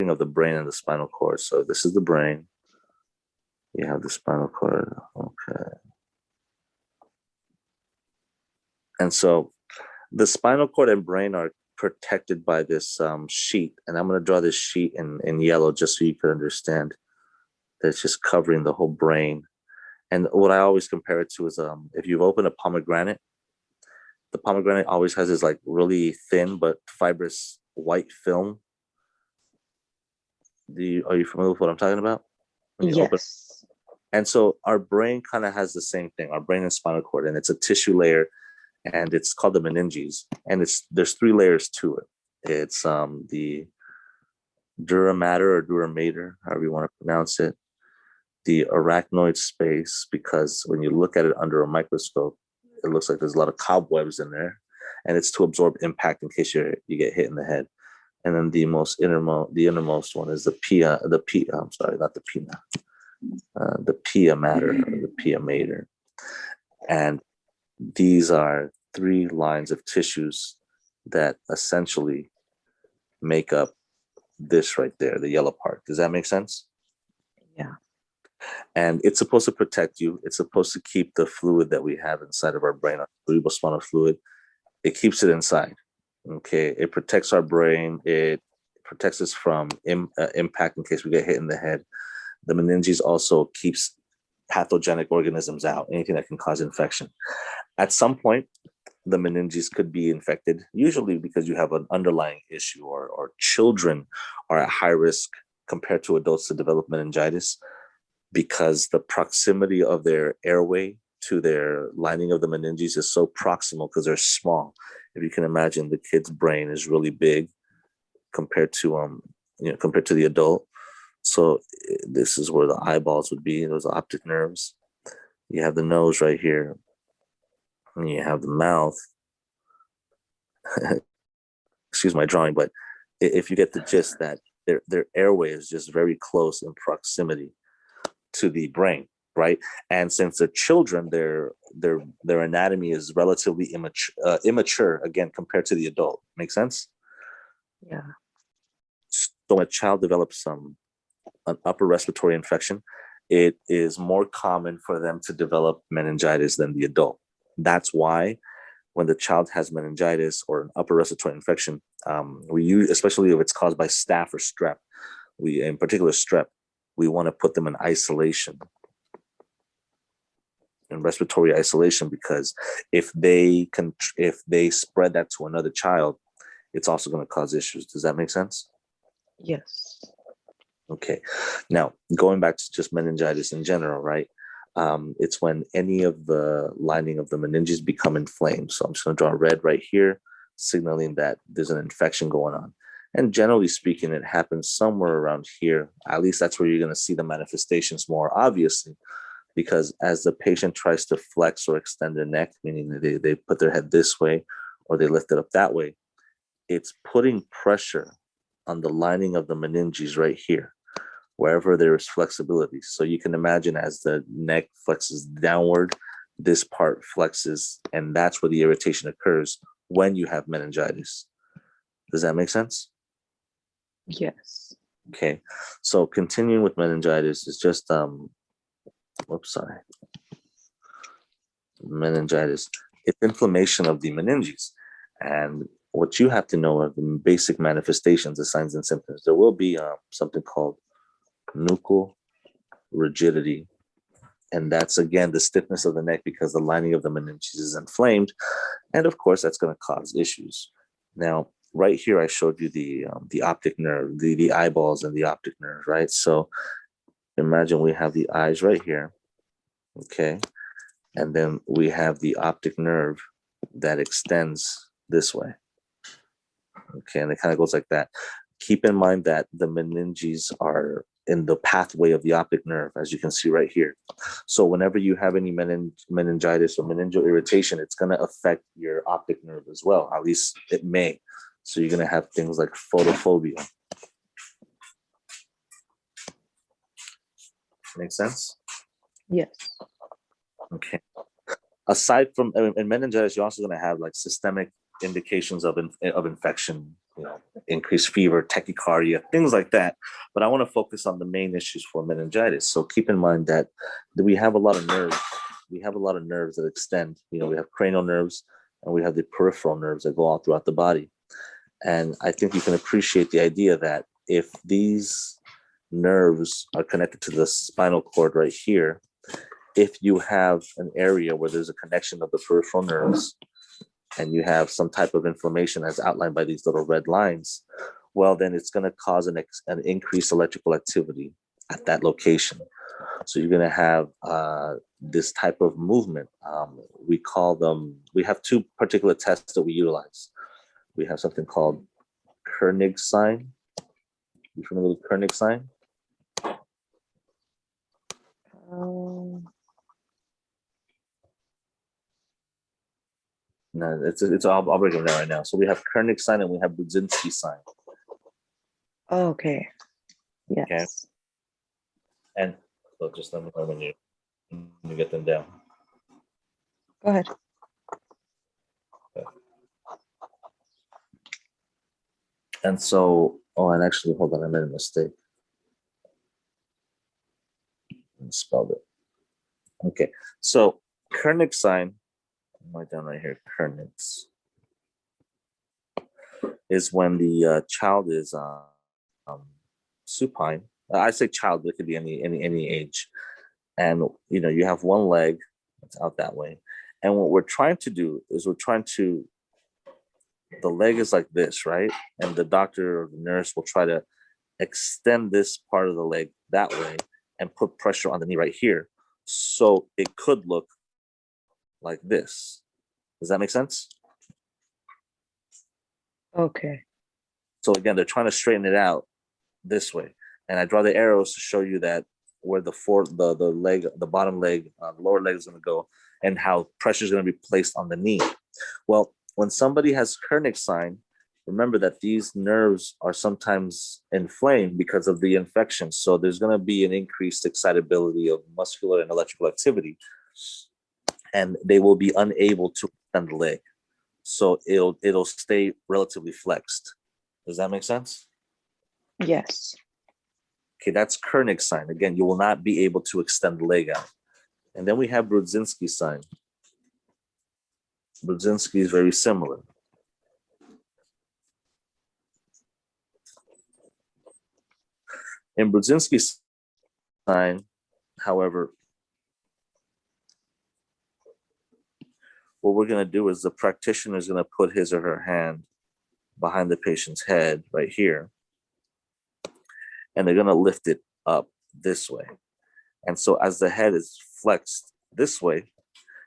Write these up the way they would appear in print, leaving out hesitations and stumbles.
of the brain and the spinal cord. So this is the brain. You have the spinal cord. Okay. And so the spinal cord and brain are protected by this sheet. And I'm going to draw this sheet in yellow just so you can understand that it's just covering the whole brain. And what I always compare it to is if you've opened a pomegranate, the pomegranate always has this like really thin but fibrous white film. Are you familiar with what I'm talking about? Yes. And so our brain kind of has the same thing, our brain and spinal cord, and it's a tissue layer, and it's called the meninges. And there's 3 layers to it. It's the dura mater or dura mater, however you want to pronounce it, the arachnoid space, because when you look at it under a microscope, it looks like there's a lot of cobwebs in there, and it's to absorb impact in case you get hit in the head. And then the innermost one is the pia mater, or the pia mater. And these are 3 lines of tissues that essentially make up this right there, the yellow part. Does that make sense? Yeah. And it's supposed to protect you. It's supposed to keep the fluid that we have inside of our brain, our cerebrospinal fluid. It keeps it inside. Okay. It protects our brain. It protects us from impact in case we get hit in the head. The meninges also keeps pathogenic organisms out, anything that can cause infection. At some point, the meninges could be infected, usually because you have an underlying issue, or children are at high risk compared to adults to develop meningitis because the proximity of their airway to their lining of the meninges is so proximal because they're small. If you can imagine, the kid's brain is really big compared to the adult. So this is where the eyeballs would be. Those optic nerves. You have the nose right here. And you have the mouth. Excuse my drawing, but if you get the gist that their airway is just very close in proximity to the brain, right? And since they're children, their anatomy is relatively immature again compared to the adult. Make sense? Yeah. So when a child develops an upper respiratory infection, it is more common for them to develop meningitis than the adult. That's why when the child has meningitis or an upper respiratory infection, we use, especially if it's caused by staph or strep, in particular strep, we want to put them in isolation, in respiratory isolation, because if they spread that to another child, it's also going to cause issues. Does that make sense? Yes. Okay. Now, going back to just meningitis in general, right? It's when any of the lining of the meninges become inflamed. So I'm just going to draw red right here, signaling that there's an infection going on. And generally speaking, it happens somewhere around here. At least that's where you're going to see the manifestations more obviously, because as the patient tries to flex or extend their neck, meaning they put their head this way or they lift it up that way, it's putting pressure on the lining of the meninges right here, wherever there is flexibility. So you can imagine as the neck flexes downward, this part flexes, and that's where the irritation occurs when you have meningitis. Does that make sense? Yes. Okay. So continuing with meningitis is just, meningitis. It's inflammation of the meninges. And what you have to know are the basic manifestations, the signs and symptoms. There will be something called nuchal rigidity, and that's again the stiffness of the neck because the lining of the meninges is inflamed, and of course that's going to cause issues. Now, right here, I showed you the optic nerve, the eyeballs and the optic nerve, right? So imagine we have the eyes right here, okay, and then we have the optic nerve that extends this way, okay, and it kind of goes like that. Keep in mind that the meninges are in the pathway of the optic nerve, as you can see right here. So whenever you have any meningitis or meningeal irritation, it's going to affect your optic nerve as well. At least it may. So you're going to have things like photophobia. Make sense? Yes. Okay. Aside from in meningitis, you're also going to have like systemic indications of infection, increased fever, tachycardia, things like that. But I want to focus on the main issues for meningitis. So keep in mind that we have a lot of nerves. We have a lot of nerves that extend. We have cranial nerves and we have the peripheral nerves that go all throughout the body. And I think you can appreciate the idea that if these nerves are connected to the spinal cord right here, if you have an area where there's a connection of the peripheral nerves and you have some type of inflammation as outlined by these little red lines, well, then it's going to cause an increased electrical activity at that location. So you're going to have this type of movement. We have two particular tests that we utilize. We have something called Kernig sign. You familiar with Kernig sign? No, I'll break them down right now. So we have Kernig sign and we have Brudzinski sign. Okay. Yes. Okay. And so just let me know when you get them down. Go ahead. Okay. And so, and actually, hold on, I made a mistake. I spelled it. Okay, so Kernig sign, write down right here, Kernig's, is when the child is supine. I say child, but it could be any age. And you have one leg that's out that way. And what we're trying to do is the leg is like this, right? And the doctor or the nurse will try to extend this part of the leg that way and put pressure on the knee right here. So it could look like this. Does that make sense? Okay. So again, they're trying to straighten it out this way. And I draw the arrows to show you that where the leg, the bottom leg, the lower leg is going to go and how pressure is going to be placed on the knee. Well, when somebody has Kernig sign, remember that these nerves are sometimes inflamed because of the infection. So there's going to be an increased excitability of muscular and electrical activity, and they will be unable to extend the leg. So it'll stay relatively flexed. Does that make sense? Yes. Okay, that's Kernig sign. Again, you will not be able to extend the leg out. And then we have Brudzinski sign. Brudzinski is very similar. In Brudzinski's sign, however, what we're going to do is the practitioner is going to put his or her hand behind the patient's head right here, and they're going to lift it up this way. And so as the head is flexed this way,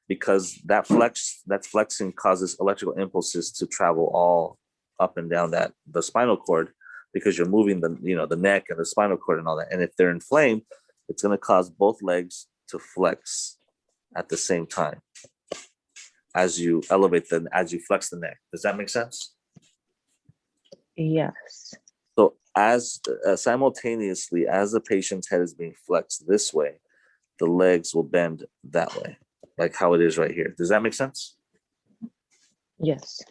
because that flexing causes electrical impulses to travel all up and down the spinal cord, because you're moving the neck and the spinal cord and all that. And if they're inflamed, it's going to cause both legs to flex at the same time as you as you flex the neck. Does that make sense? Yes. So as simultaneously as the patient's head is being flexed this way, the legs will bend that way, like how it is right here. Does that make sense? Yes.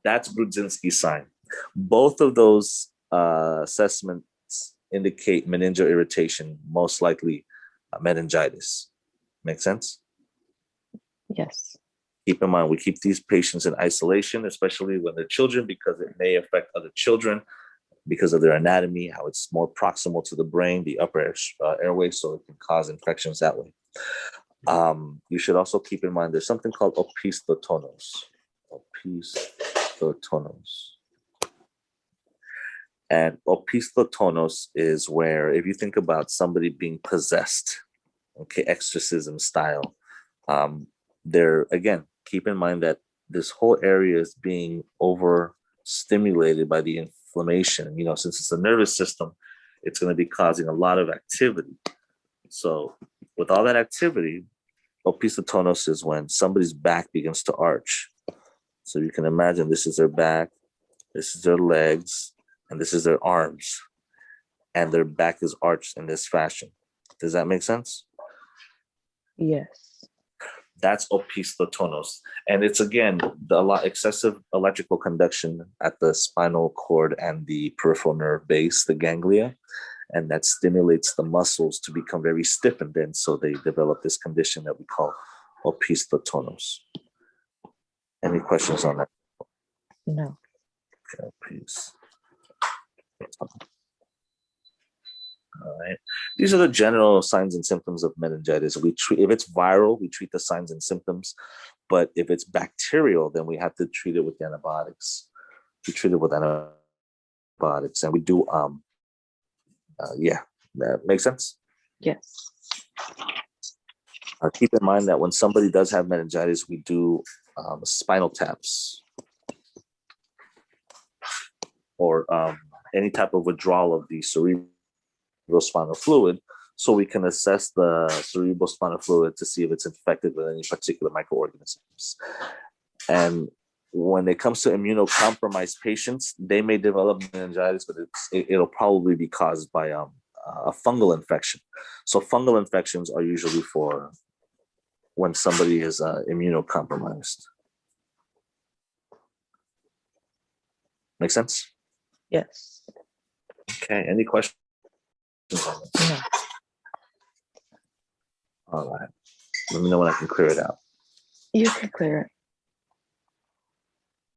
That's Brudzinski sign. Both of those assessments indicate meningeal irritation, most likely meningitis. Make sense? Yes. Keep in mind, we keep these patients in isolation, especially when they're children, because it may affect other children because of their anatomy, how it's more proximal to the brain, the upper airway, so it can cause infections that way. You should also keep in mind there's something called opisthotonos. Opisthotonos. And opisthotonos is where, if you think about somebody being possessed, okay, exorcism style, again, keep in mind that this whole area is being overstimulated by the inflammation. Since it's a nervous system, it's going to be causing a lot of activity. So with all that activity, opisthotonos is when somebody's back begins to arch. So you can imagine this is their back, this is their legs, and this is their arms. And their back is arched in this fashion. Does that make sense? Yes. That's opisthotonos. And it's, again, excessive electrical conduction at the spinal cord and the peripheral nerve base, the ganglia, and that stimulates the muscles to become very stiff, and then so they develop this condition that we call opisthotonos. Any questions on that? No. Okay, please. All right. These are the general signs and symptoms of meningitis. We treat, if it's viral, we treat the signs and symptoms, but if it's bacterial, then we have to treat it with antibiotics. We treat it with antibiotics, and we do. Yeah, that makes sense. Yes. Keep in mind that when somebody does have meningitis, we do spinal taps or any type of withdrawal of the cerebrospinal fluid, so we can assess the cerebrospinal fluid to see if it's infected with any particular microorganisms. And when it comes to immunocompromised patients, they may develop meningitis, but it'll probably be caused by a fungal infection. So fungal infections are usually for when somebody is immunocompromised. Make sense? Yes. Okay. Any questions on this? No. All right. Let me know when I can clear it out. You can clear it.